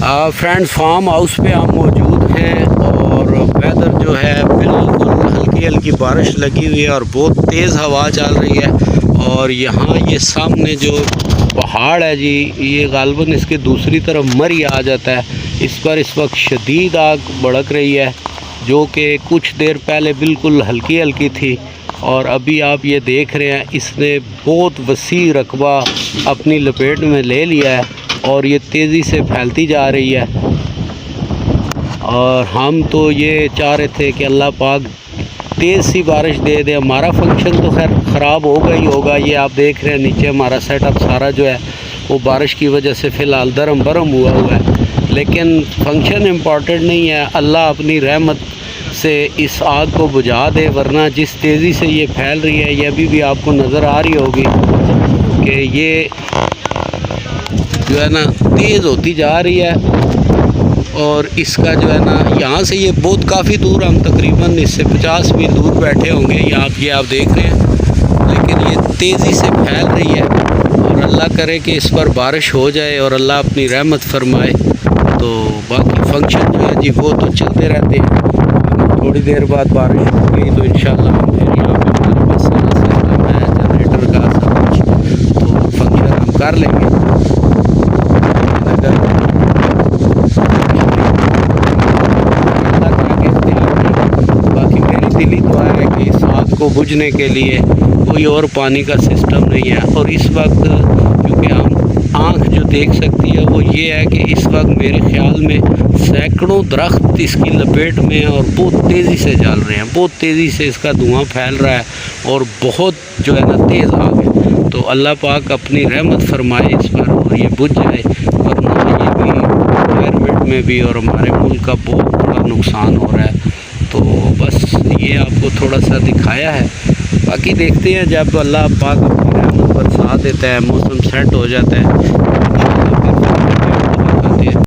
Friend farm house پہ ہم موجود ہیں اور ویدر جو ہے بالکل ہلکی ہلکی بارش لگی ہوئی ہے اور بہت تیز ہوا چل رہی ہے۔ اور یہاں یہ سامنے جو پہاڑ ہے جی، یہ غالباً اس کے دوسری طرف مری آ جاتا ہے، اس پر اس وقت شدید آگ بھڑک رہی ہے، جو کہ کچھ دیر پہلے بالکل ہلکی ہلکی تھی اور ابھی آپ یہ دیکھ رہے ہیں اس نے بہت وسیع رقبہ اپنی لپیٹ میں لے لیا ہے اور یہ تیزی سے پھیلتی جا رہی ہے۔ اور ہم تو یہ چاہ رہے تھے کہ اللہ پاک تیز سی بارش دے دے۔ ہمارا فنکشن تو خیر خراب ہوگا ہی ہوگا، یہ آپ دیکھ رہے ہیں نیچے ہمارا سیٹ اپ سارا جو ہے وہ بارش کی وجہ سے فی الحال درم برم ہوا ہے، لیکن فنکشن امپورٹنٹ نہیں ہے۔ اللہ اپنی رحمت سے اس آگ کو بجھا دے، ورنہ جس تیزی سے یہ پھیل رہی ہے یہ ابھی بھی آپ کو نظر آ رہی ہوگی کہ یہ جو ہے نا تیز ہوتی جا رہی ہے۔ اور اس کا جو ہے نا یہاں سے یہ بہت کافی دور، ہم تقریباً اس سے 50 میل دور بیٹھے ہوں گے، یہ آپ دیکھ رہے ہیں، لیکن یہ تیزی سے پھیل رہی ہے اور اللہ کرے کہ اس پر بارش ہو جائے اور اللہ اپنی رحمت فرمائے۔ تو باقی فنکشن جو ہے جی وہ تو چلتے رہتے ہیں، تھوڑی دیر بعد بارش ہو گئی تو انشاءاللہ ہم پھر یہاں پہ ہمارے پاس سارا سسٹم ہے جنریٹر کا سب کچھ، تو فنکشن ہم کر لیں گے۔ باقی میری دلی دعا ہے کہ اس آگ کو بجھنے کے لیے کوئی اور پانی کا سسٹم نہیں ہے، اور اس وقت کیونکہ ہم آنکھ جو دیکھ سکتی ہے وہ یہ ہے کہ اس وقت میرے خیال میں سینکڑوں درخت اس کی لپیٹ میں اور بہت تیزی سے جل رہے ہیں، بہت تیزی سے اس کا دھواں پھیل رہا ہے اور بہت جو ہے نا تیز آگ ہے۔ تو اللہ پاک اپنی رحمت فرمائے اس پر اور یہ بجھ جائے، ورنہ یہ بھی انوائرمنٹ میں بھی اور ہمارے ملک کا بہت بڑا نقصان ہو رہا ہے۔ تو بس یہ آپ کو تھوڑا سا دکھایا ہے، باقی دیکھتے ہیں جب اللہ پاک اپنی رحمت برسا دیتا ہے، موسم سیٹ ہو جاتا ہے